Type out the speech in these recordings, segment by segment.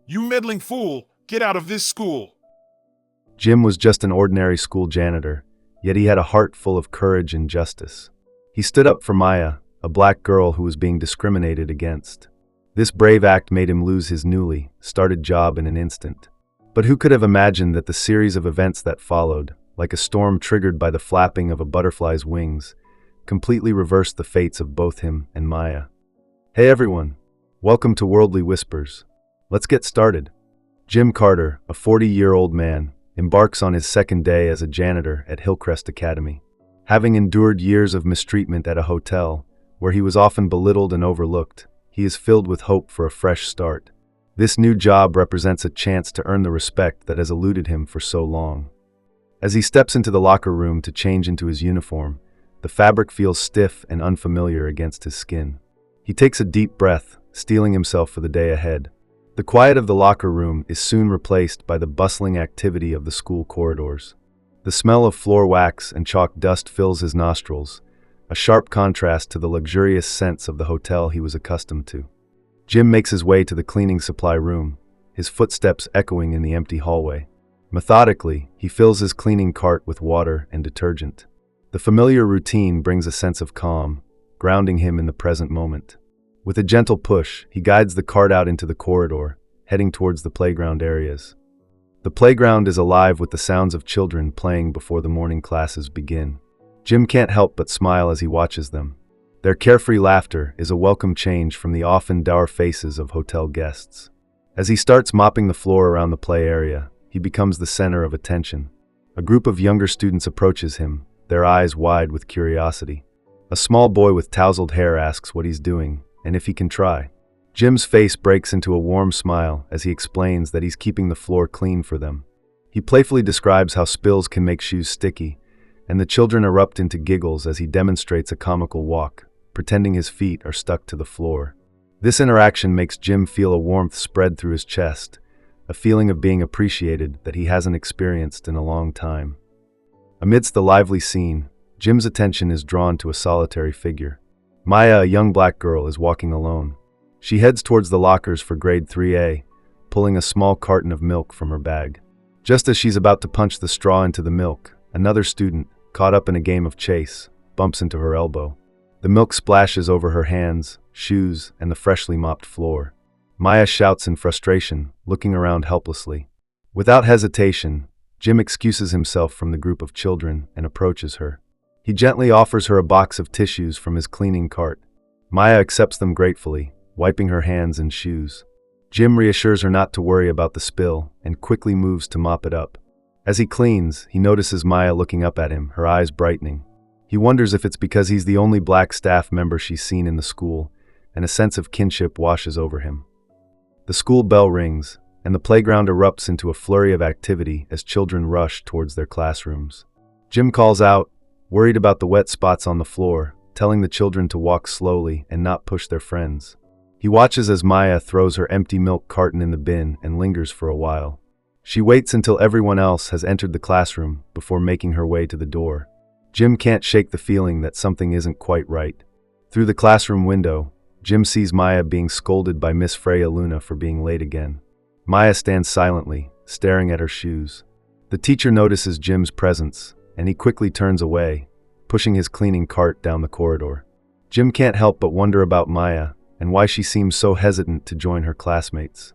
You meddling fool, get out of this school. Jim was just an ordinary school janitor, yet he had a heart full of courage and justice. He stood up for Maya, a black girl who was being discriminated against. This brave act made him lose his newly started job in an instant. But who could have imagined that the series of events that followed, like a storm triggered by the flapping of a butterfly's wings, completely reversed the fates of both him and Maya. Hey everyone, welcome to Worldly Whispers. Let's get started. Jim Carter, a 40-year-old man, embarks on his second day as a janitor at Hillcrest Academy. Having endured years of mistreatment at a hotel, where he was often belittled and overlooked, he is filled with hope for a fresh start. This new job represents a chance to earn the respect that has eluded him for so long. As he steps into the locker room to change into his uniform, the fabric feels stiff and unfamiliar against his skin. He takes a deep breath, steeling himself for the day ahead. The quiet of the locker room is soon replaced by the bustling activity of the school corridors. The smell of floor wax and chalk dust fills his nostrils, a sharp contrast to the luxurious scents of the hotel he was accustomed to. Jim makes his way to the cleaning supply room, his footsteps echoing in the empty hallway. Methodically, he fills his cleaning cart with water and detergent. The familiar routine brings a sense of calm, grounding him in the present moment. With a gentle push, he guides the cart out into the corridor, heading towards the playground areas. The playground is alive with the sounds of children playing before the morning classes begin. Jim can't help but smile as he watches them. Their carefree laughter is a welcome change from the often dour faces of hotel guests. As he starts mopping the floor around the play area, he becomes the center of attention. A group of younger students approaches him, their eyes wide with curiosity. A small boy with tousled hair asks what he's doing, and if he can try. Jim's face breaks into a warm smile as he explains that he's keeping the floor clean for them. He playfully describes how spills can make shoes sticky, and the children erupt into giggles as he demonstrates a comical walk, pretending his feet are stuck to the floor. This interaction makes Jim feel a warmth spread through his chest, a feeling of being appreciated that he hasn't experienced in a long time. Amidst the lively scene, Jim's attention is drawn to a solitary figure. Maya, a young black girl, is walking alone. She heads towards the lockers for grade 3A, pulling a small carton of milk from her bag. Just as she's about to punch the straw into the milk, another student, caught up in a game of chase, bumps into her elbow. The milk splashes over her hands, shoes, and the freshly mopped floor. Maya shouts in frustration, looking around helplessly. Without hesitation, Jim excuses himself from the group of children and approaches her. He gently offers her a box of tissues from his cleaning cart. Maya accepts them gratefully, wiping her hands and shoes. Jim reassures her not to worry about the spill and quickly moves to mop it up. As he cleans, he notices Maya looking up at him, her eyes brightening. He wonders if it's because he's the only black staff member she's seen in the school, and a sense of kinship washes over him. The school bell rings, and the playground erupts into a flurry of activity as children rush towards their classrooms. Jim calls out, worried about the wet spots on the floor, telling the children to walk slowly and not push their friends. He watches as Maya throws her empty milk carton in the bin and lingers for a while. She waits until everyone else has entered the classroom before making her way to the door. Jim can't shake the feeling that something isn't quite right. Through the classroom window, Jim sees Maya being scolded by Miss Freya Luna for being late again. Maya stands silently, staring at her shoes. The teacher notices Jim's presence, and he quickly turns away, pushing his cleaning cart down the corridor. Jim can't help but wonder about Maya and why she seems so hesitant to join her classmates.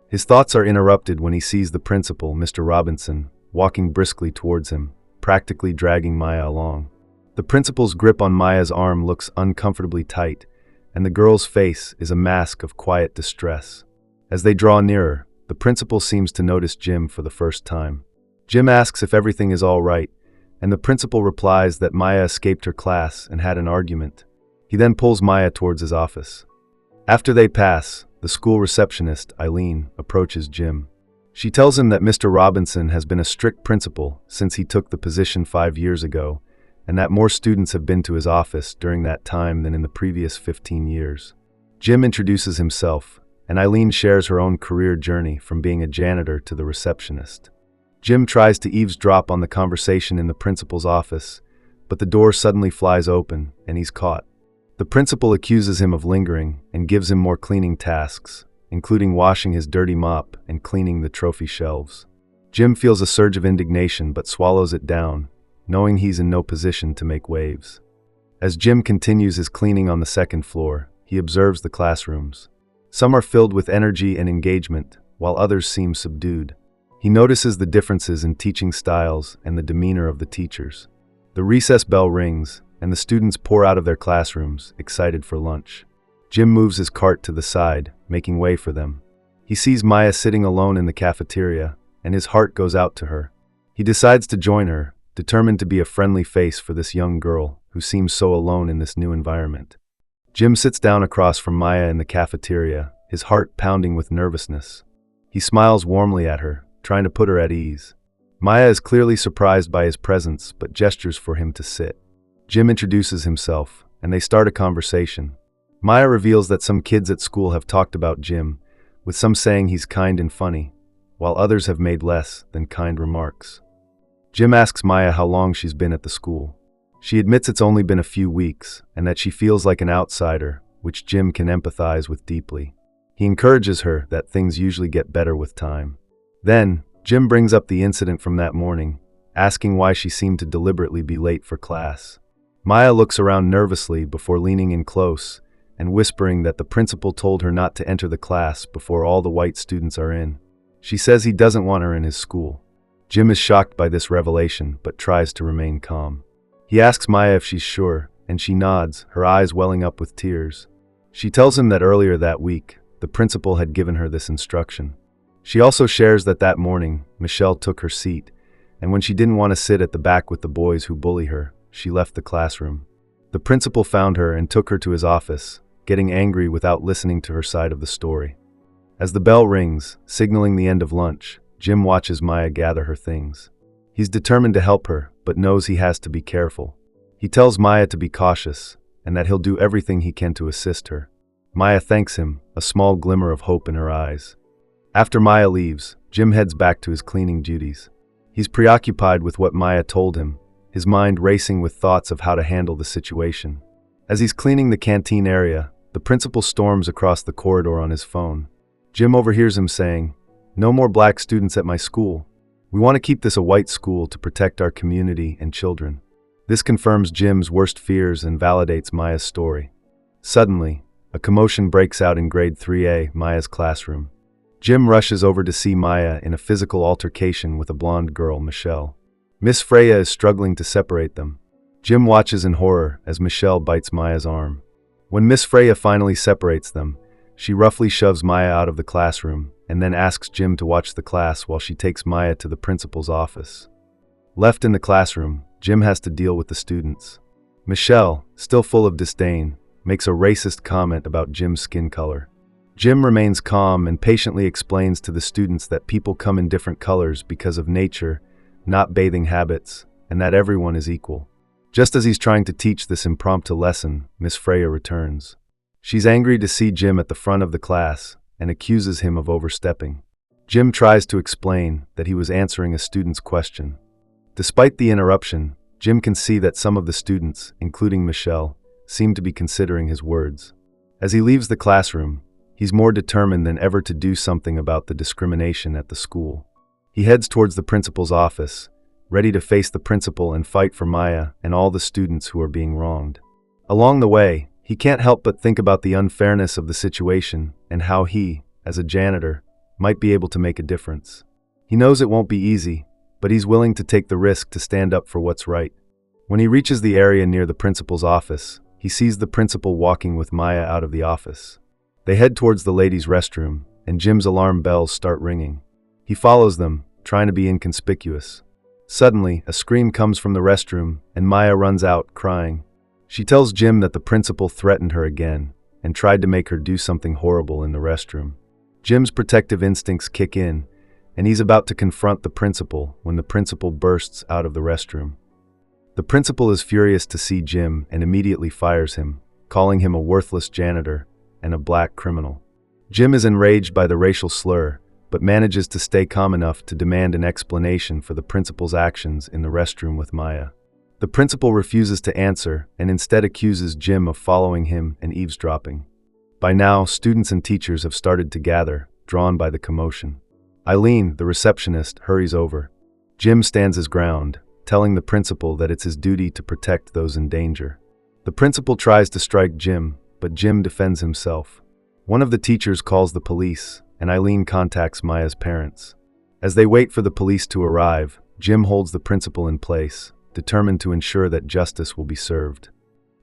His thoughts are interrupted when he sees the principal, Mr. Robinson, walking briskly towards him, practically dragging Maya along. The principal's grip on Maya's arm looks uncomfortably tight, and the girl's face is a mask of quiet distress. As they draw nearer, the principal seems to notice Jim for the first time. Jim asks if everything is all right, and the principal replies that Maya escaped her class and had an argument. He then pulls Maya towards his office. After they pass, the school receptionist, Eileen, approaches Jim. She tells him that Mr. Robinson has been a strict principal since he took the position 5 years ago, and that more students have been to his office during that time than in the previous 15 years. Jim introduces himself, and Eileen shares her own career journey from being a janitor to the receptionist. Jim tries to eavesdrop on the conversation in the principal's office, but the door suddenly flies open, and he's caught. The principal accuses him of lingering and gives him more cleaning tasks, including washing his dirty mop and cleaning the trophy shelves. Jim feels a surge of indignation but swallows it down, knowing he's in no position to make waves. As Jim continues his cleaning on the second floor, he observes the classrooms. Some are filled with energy and engagement, while others seem subdued. He notices the differences in teaching styles and the demeanor of the teachers. The recess bell rings, and the students pour out of their classrooms, excited for lunch. Jim moves his cart to the side, making way for them. He sees Maya sitting alone in the cafeteria, and his heart goes out to her. He decides to join her, determined to be a friendly face for this young girl who seems so alone in this new environment. Jim sits down across from Maya in the cafeteria, his heart pounding with nervousness. He smiles warmly at her, trying to put her at ease. Maya is clearly surprised by his presence, but gestures for him to sit. Jim introduces himself, and they start a conversation. Maya reveals that some kids at school have talked about Jim, with some saying he's kind and funny, while others have made less than kind remarks. Jim asks Maya how long she's been at the school. She admits it's only been a few weeks, and that she feels like an outsider, which Jim can empathize with deeply. He encourages her that things usually get better with time. Then, Jim brings up the incident from that morning, asking why she seemed to deliberately be late for class. Maya looks around nervously before leaning in close and whispering that the principal told her not to enter the class before all the white students are in. She says he doesn't want her in his school. Jim is shocked by this revelation, but tries to remain calm. He asks Maya if she's sure, and she nods, her eyes welling up with tears. She tells him that earlier that week, the principal had given her this instruction. She also shares that that morning, Michelle took her seat, and when she didn't want to sit at the back with the boys who bully her, she left the classroom. The principal found her and took her to his office, getting angry without listening to her side of the story. As the bell rings, signaling the end of lunch, Jim watches Maya gather her things. He's determined to help her, but knows he has to be careful. He tells Maya to be cautious, and that he'll do everything he can to assist her. Maya thanks him, a small glimmer of hope in her eyes. After Maya leaves, Jim heads back to his cleaning duties. He's preoccupied with what Maya told him, his mind racing with thoughts of how to handle the situation. As he's cleaning the canteen area, the principal storms across the corridor on his phone. Jim overhears him saying, "No more black students at my school. We want to keep this a white school to protect our community and children." This confirms Jim's worst fears and validates Maya's story. Suddenly, a commotion breaks out in grade 3A, Maya's classroom. Jim rushes over to see Maya in a physical altercation with a blonde girl, Michelle. Miss Freya is struggling to separate them. Jim watches in horror as Michelle bites Maya's arm. When Miss Freya finally separates them, she roughly shoves Maya out of the classroom and then asks Jim to watch the class while she takes Maya to the principal's office. Left in the classroom, Jim has to deal with the students. Michelle, still full of disdain, makes a racist comment about Jim's skin color. Jim remains calm and patiently explains to the students that people come in different colors because of nature, not bathing habits, and that everyone is equal. Just as he's trying to teach this impromptu lesson, Miss Freya returns. She's angry to see Jim at the front of the class and accuses him of overstepping. Jim tries to explain that he was answering a student's question. Despite the interruption, Jim can see that some of the students, including Michelle, seem to be considering his words. As he leaves the classroom, he's more determined than ever to do something about the discrimination at the school. He heads towards the principal's office, ready to face the principal and fight for Maya and all the students who are being wronged. Along the way, he can't help but think about the unfairness of the situation and how he, as a janitor, might be able to make a difference. He knows it won't be easy, but he's willing to take the risk to stand up for what's right. When he reaches the area near the principal's office, he sees the principal walking with Maya out of the office. They head towards the ladies' restroom, and Jim's alarm bells start ringing. He follows them, trying to be inconspicuous. Suddenly, a scream comes from the restroom, and Maya runs out, crying. She tells Jim that the principal threatened her again, and tried to make her do something horrible in the restroom. Jim's protective instincts kick in, and he's about to confront the principal when the principal bursts out of the restroom. The principal is furious to see Jim and immediately fires him, calling him a worthless janitor and a black criminal. Jim is enraged by the racial slur, but manages to stay calm enough to demand an explanation for the principal's actions in the restroom with Maya. The principal refuses to answer and instead accuses Jim of following him and eavesdropping. By now, students and teachers have started to gather, drawn by the commotion. Eileen, the receptionist, hurries over. Jim stands his ground, telling the principal that it's his duty to protect those in danger. The principal tries to strike Jim, but Jim defends himself. One of the teachers calls the police, and Eileen contacts Maya's parents. As they wait for the police to arrive, Jim holds the principal in place, determined to ensure that justice will be served.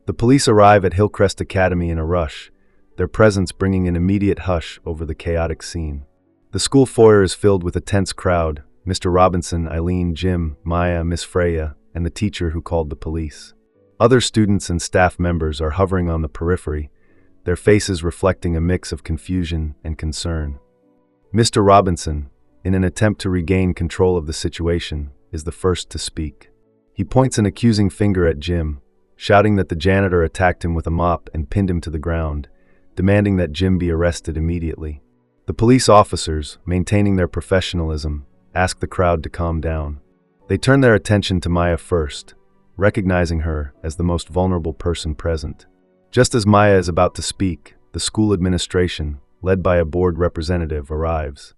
The police arrive at Hillcrest Academy in a rush, their presence bringing an immediate hush over the chaotic scene. The school foyer is filled with a tense crowd: Mr. Robinson, Eileen, Jim, Maya, Miss Freya, and the teacher who called the police. Other students and staff members are hovering on the periphery, their faces reflecting a mix of confusion and concern. Mr. Robinson, in an attempt to regain control of the situation, is the first to speak. He points an accusing finger at Jim, shouting that the janitor attacked him with a mop and pinned him to the ground, demanding that Jim be arrested immediately. The police officers, maintaining their professionalism, ask the crowd to calm down. They turn their attention to Maya first, recognizing her as the most vulnerable person present. Just as Maya is about to speak, the school administration, led by a board representative, arrives.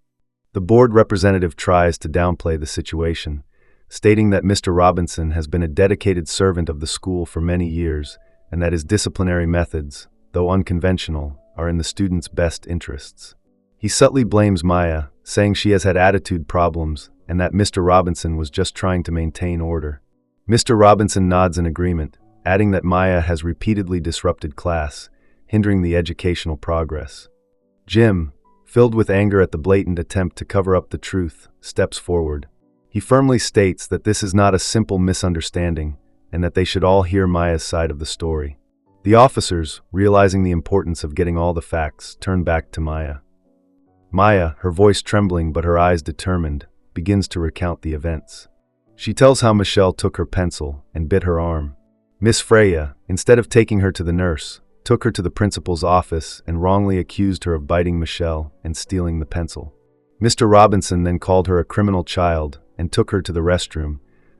The board representative tries to downplay the situation, stating that Mr. Robinson has been a dedicated servant of the school for many years and that his disciplinary methods, though unconventional, are in the students' best interests. He subtly blames Maya, saying she has had attitude problems and that Mr. Robinson was just trying to maintain order. Mr. Robinson nods in agreement, adding that Maya has repeatedly disrupted class, hindering the educational progress. Jim, filled with anger at the blatant attempt to cover up the truth, steps forward. He firmly states that this is not a simple misunderstanding and that they should all hear Maya's side of the story. The officers, realizing the importance of getting all the facts, turn back to Maya. Maya, her voice trembling but her eyes determined, begins to recount the events. She tells how Michelle took her pencil and bit her arm. Miss Freya, instead of taking her to the nurse, took her to the principal's office and wrongly accused her of biting Michelle and stealing the pencil. Mr. Robinson then called her a criminal child and took her to the restroom,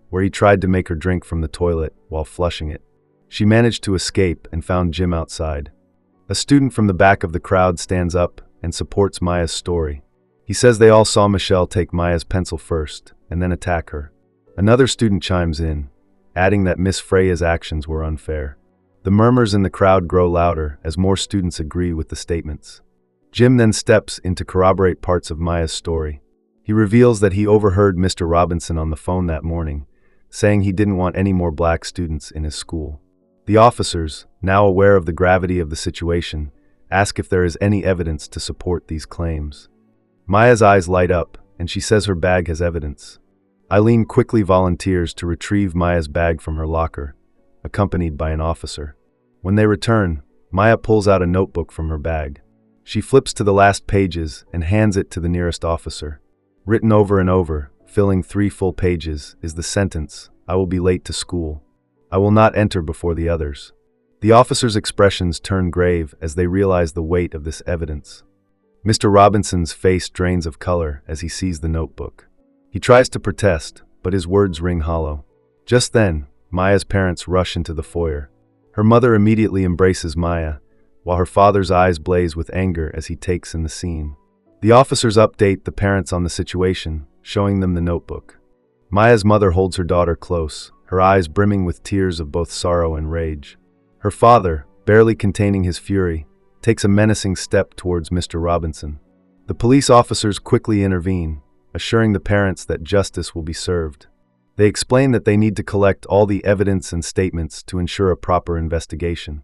where he tried to make her drink from the toilet while flushing it. She managed to escape and found Jim outside. A student from the back of the crowd stands up and supports Maya's story. He says they all saw Michelle take Maya's pencil first and then attack her. Another student chimes in, adding that Miss Freya's actions were unfair. The murmurs in the crowd grow louder as more students agree with the statements. Jim then steps in to corroborate parts of Maya's story. He reveals that he overheard Mr. Robinson on the phone that morning, saying he didn't want any more black students in his school. The officers, now aware of the gravity of the situation, ask if there is any evidence to support these claims. Maya's eyes light up, and she says her bag has evidence. Eileen quickly volunteers to retrieve Maya's bag from her locker, accompanied by an officer. When they return, Maya pulls out a notebook from her bag. She flips to the last pages and hands it to the nearest officer. Written over and over, filling 3 full pages, is the sentence, "I will be late to school. I will not enter before the others." The officers' expressions turn grave as they realize the weight of this evidence. Mr. Robinson's face drains of color as he sees the notebook. He tries to protest, but his words ring hollow. Just then, Maya's parents rush into the foyer. Her mother immediately embraces Maya, while her father's eyes blaze with anger as he takes in the scene. The officers update the parents on the situation, showing them the notebook. Maya's mother holds her daughter close, her eyes brimming with tears of both sorrow and rage. Her father, barely containing his fury, takes a menacing step towards Mr. Robinson. The police officers quickly intervene, assuring the parents that justice will be served. They explain that they need to collect all the evidence and statements to ensure a proper investigation.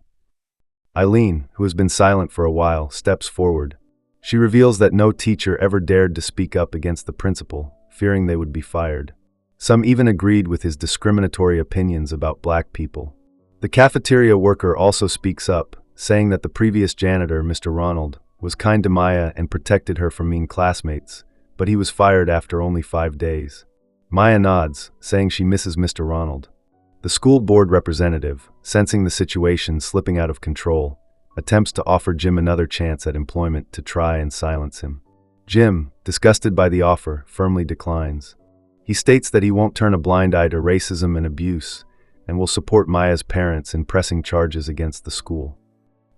Eileen, who has been silent for a while, steps forward. She reveals that no teacher ever dared to speak up against the principal, fearing they would be fired. Some even agreed with his discriminatory opinions about black people. The cafeteria worker also speaks up, saying that the previous janitor, Mr. Ronald, was kind to Maya and protected her from mean classmates, but he was fired after only 5 days. Maya nods, saying she misses Mr. Ronald. The school board representative, sensing the situation slipping out of control, attempts to offer Jim another chance at employment to try and silence him. Jim, disgusted by the offer, firmly declines. He states that he won't turn a blind eye to racism and abuse, and will support Maya's parents in pressing charges against the school.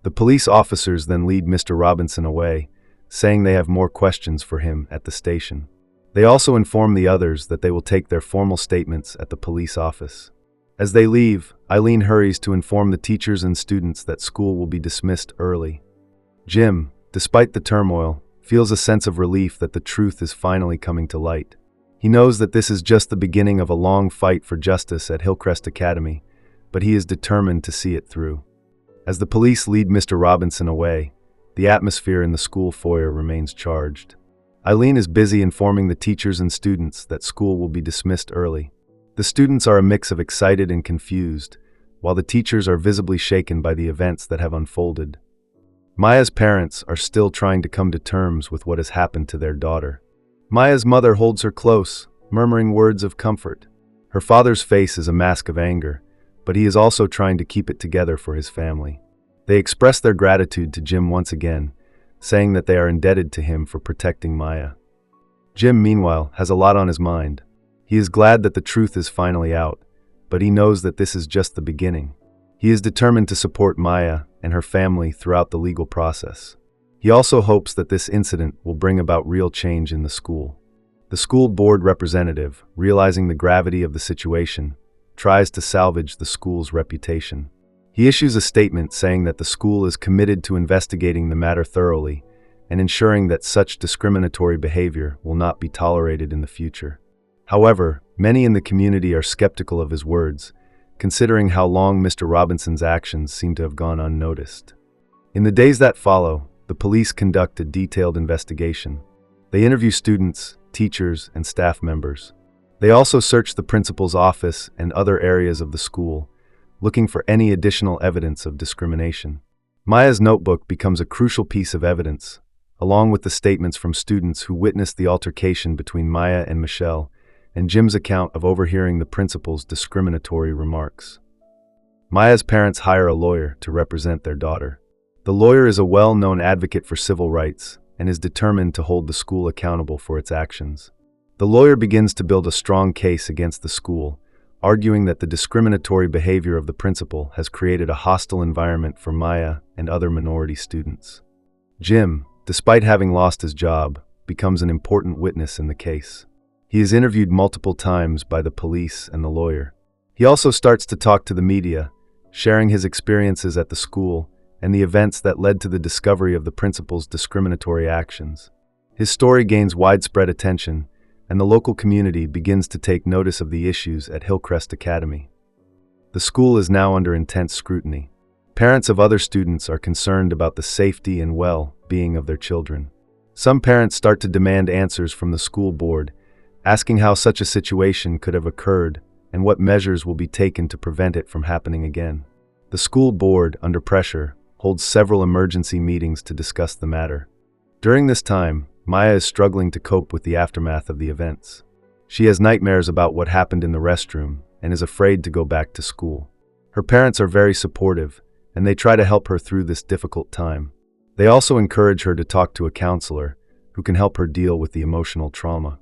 The police officers then lead Mr. Robinson away, saying they have more questions for him at the station. They also inform the others that they will take their formal statements at the police office. As they leave, Eileen hurries to inform the teachers and students that school will be dismissed early. Jim, despite the turmoil, feels a sense of relief that the truth is finally coming to light. He knows that this is just the beginning of a long fight for justice at Hillcrest Academy, but he is determined to see it through. As the police lead Mr. Robinson away, the atmosphere in the school foyer remains charged. Eileen is busy informing the teachers and students that school will be dismissed early. The students are a mix of excited and confused, while the teachers are visibly shaken by the events that have unfolded. Maya's parents are still trying to come to terms with what has happened to their daughter. Maya's mother holds her close, murmuring words of comfort. Her father's face is a mask of anger, but he is also trying to keep it together for his family. They express their gratitude to Jim once again, saying that they are indebted to him for protecting Maya. Jim, meanwhile, has a lot on his mind. He is glad that the truth is finally out, but he knows that this is just the beginning. He is determined to support Maya and her family throughout the legal process. He also hopes that this incident will bring about real change in the school. The school board representative, realizing the gravity of the situation, tries to salvage the school's reputation. He issues a statement saying that the school is committed to investigating the matter thoroughly and ensuring that such discriminatory behavior will not be tolerated in the future. However, many in the community are skeptical of his words, considering how long Mr. Robinson's actions seem to have gone unnoticed. In the days that follow, the police conduct a detailed investigation. They interview students, teachers, and staff members. They also search the principal's office and other areas of the school, looking for any additional evidence of discrimination. Maya's notebook becomes a crucial piece of evidence, along with the statements from students who witnessed the altercation between Maya and Michelle, and Jim's account of overhearing the principal's discriminatory remarks. Maya's parents hire a lawyer to represent their daughter. The lawyer is a well-known advocate for civil rights and is determined to hold the school accountable for its actions. The lawyer begins to build a strong case against the school, arguing that the discriminatory behavior of the principal has created a hostile environment for Maya and other minority students. Jim, despite having lost his job, becomes an important witness in the case. He is interviewed multiple times by the police and the lawyer. He also starts to talk to the media, sharing his experiences at the school and the events that led to the discovery of the principal's discriminatory actions. His story gains widespread attention, and the local community begins to take notice of the issues at Hillcrest Academy. The school is now under intense scrutiny. Parents of other students are concerned about the safety and well-being of their children. Some parents start to demand answers from the school board, asking how such a situation could have occurred and what measures will be taken to prevent it from happening again. The school board, under pressure, holds several emergency meetings to discuss the matter. During this time, Maya is struggling to cope with the aftermath of the events. She has nightmares about what happened in the restroom and is afraid to go back to school. Her parents are very supportive, and they try to help her through this difficult time. They also encourage her to talk to a counselor who can help her deal with the emotional trauma.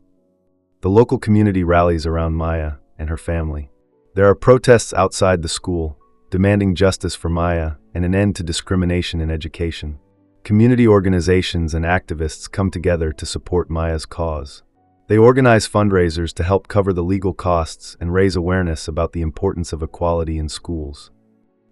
The local community rallies around Maya and her family. There are protests outside the school, demanding justice for Maya and an end to discrimination in education. Community organizations and activists come together to support Maya's cause. They organize fundraisers to help cover the legal costs and raise awareness about the importance of equality in schools.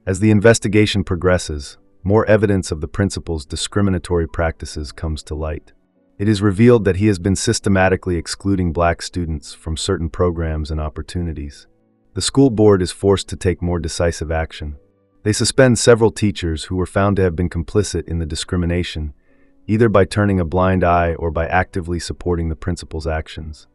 As the investigation progresses, more evidence of the principal's discriminatory practices comes to light. It is revealed that he has been systematically excluding black students from certain programs and opportunities. The school board is forced to take more decisive action. They suspend several teachers who were found to have been complicit in the discrimination, either by turning a blind eye or by actively supporting the principal's actions.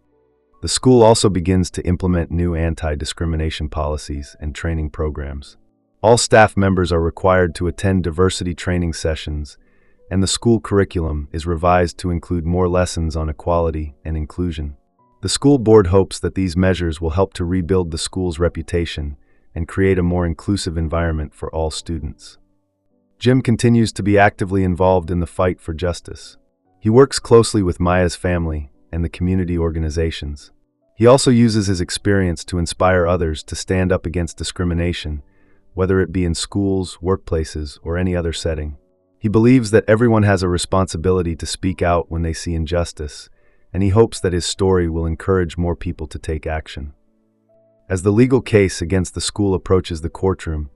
The school also begins to implement new anti-discrimination policies and training programs. All staff members are required to attend diversity training sessions, and the school curriculum is revised to include more lessons on equality and inclusion. The school board hopes that these measures will help to rebuild the school's reputation and create a more inclusive environment for all students. Jim continues to be actively involved in the fight for justice. He works closely with Maya's family and the community organizations. He also uses his experience to inspire others to stand up against discrimination whether it be in schools, workplaces, or any other setting. He believes that everyone has a responsibility to speak out when they see injustice, and he hopes that his story will encourage more people to take action. As the legal case against the school approaches the courtroom,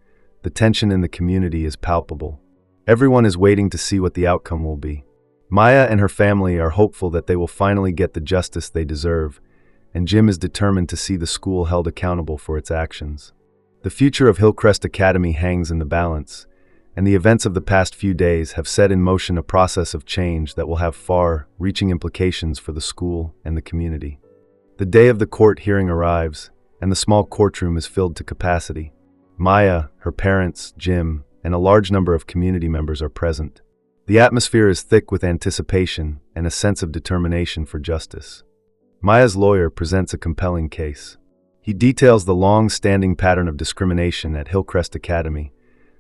the tension in the community is palpable. Everyone is waiting to see what the outcome will be. Maya and her family are hopeful that they will finally get the justice they deserve, and Jim is determined to see the school held accountable for its actions. The future of Hillcrest Academy hangs in the balance, and the events of the past few days have set in motion a process of change that will have far-reaching implications for the school and the community. The day of the court hearing arrives, and the small courtroom is filled to capacity. Maya, her parents, Jim, and a large number of community members are present. The atmosphere is thick with anticipation and a sense of determination for justice. Maya's lawyer presents a compelling case. He details the long-standing pattern of discrimination at Hillcrest Academy,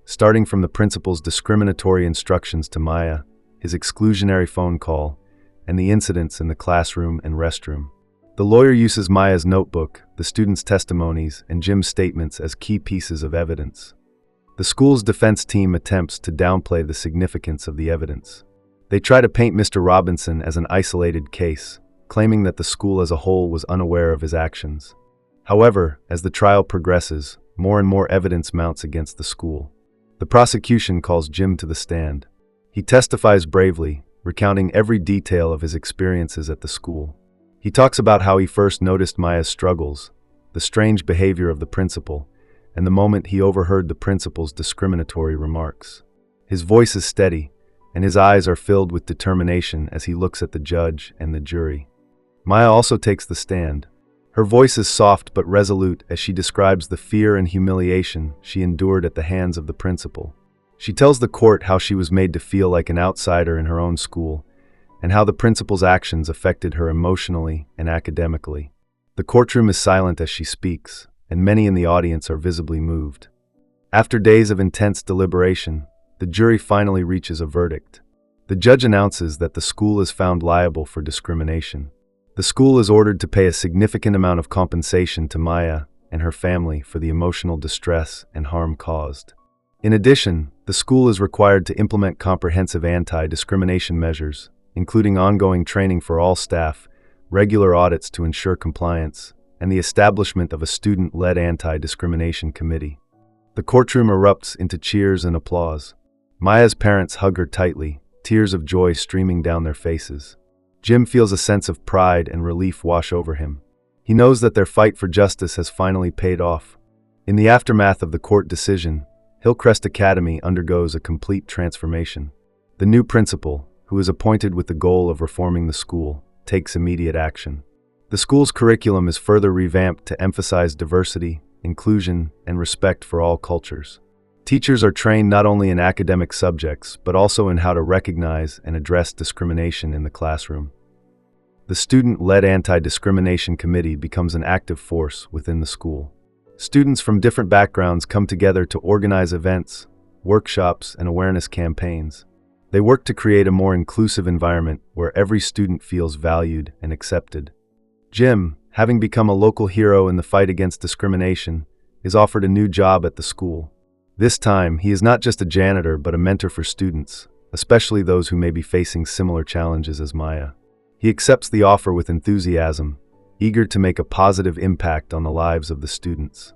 starting from the principal's discriminatory instructions to Maya, his exclusionary phone call, and the incidents in the classroom and restroom. The lawyer uses Maya's notebook, the students' testimonies, and Jim's statements as key pieces of evidence. The school's defense team attempts to downplay the significance of the evidence. They try to paint Mr. Robinson as an isolated case, claiming that the school as a whole was unaware of his actions. However, as the trial progresses, more and more evidence mounts against the school. The prosecution calls Jim to the stand. He testifies bravely, recounting every detail of his experiences at the school. He talks about how he first noticed Maya's struggles, the strange behavior of the principal, and the moment he overheard the principal's discriminatory remarks. His voice is steady, and his eyes are filled with determination as he looks at the judge and the jury. Maya also takes the stand. Her voice is soft but resolute as she describes the fear and humiliation she endured at the hands of the principal. She tells the court how she was made to feel like an outsider in her own school, and how the principal's actions affected her emotionally and academically. The courtroom is silent as she speaks, and many in the audience are visibly moved. After days of intense deliberation, the jury finally reaches a verdict. The judge announces that the school is found liable for discrimination. The school is ordered to pay a significant amount of compensation to Maya and her family for the emotional distress and harm caused. In addition, the school is required to implement comprehensive anti-discrimination measures, including ongoing training for all staff, regular audits to ensure compliance, and the establishment of a student-led anti-discrimination committee. The courtroom erupts into cheers and applause. Maya's parents hug her tightly, tears of joy streaming down their faces. Jim feels a sense of pride and relief wash over him. He knows that their fight for justice has finally paid off. In the aftermath of the court decision, Hillcrest Academy undergoes a complete transformation. The new principal, who is appointed with the goal of reforming the school, takes immediate action. The school's curriculum is further revamped to emphasize diversity, inclusion, and respect for all cultures. Teachers are trained not only in academic subjects, but also in how to recognize and address discrimination in the classroom. The student-led anti-discrimination committee becomes an active force within the school. Students from different backgrounds come together to organize events, workshops, and awareness campaigns. They work to create a more inclusive environment where every student feels valued and accepted. Jim, having become a local hero in the fight against discrimination, is offered a new job at the school. This time, he is not just a janitor but a mentor for students, especially those who may be facing similar challenges as Maya. He accepts the offer with enthusiasm, eager to make a positive impact on the lives of the students.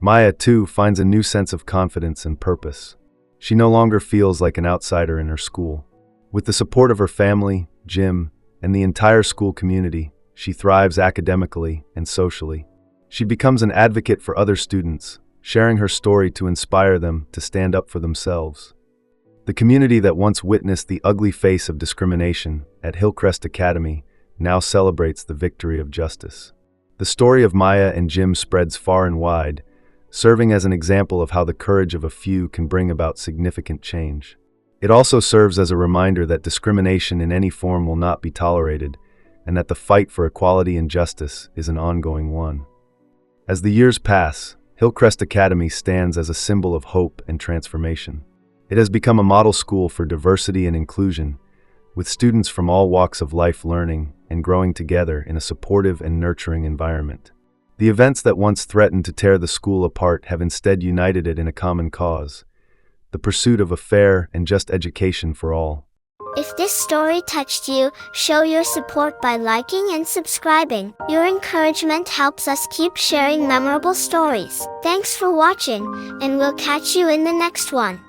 Maya, too, finds a new sense of confidence and purpose. She no longer feels like an outsider in her school. With the support of her family, Jim, and the entire school community, she thrives academically and socially. She becomes an advocate for other students, sharing her story to inspire them to stand up for themselves. The community that once witnessed the ugly face of discrimination at Hillcrest Academy now celebrates the victory of justice. The story of Maya and Jim spreads far and wide, serving as an example of how the courage of a few can bring about significant change. It also serves as a reminder that discrimination in any form will not be tolerated, and that the fight for equality and justice is an ongoing one. As the years pass, Hillcrest Academy stands as a symbol of hope and transformation. It has become a model school for diversity and inclusion, with students from all walks of life learning and growing together in a supportive and nurturing environment. The events that once threatened to tear the school apart have instead united it in a common cause: the pursuit of a fair and just education for all. If this story touched you, show your support by liking and subscribing. Your encouragement helps us keep sharing memorable stories. Thanks for watching, and we'll catch you in the next one.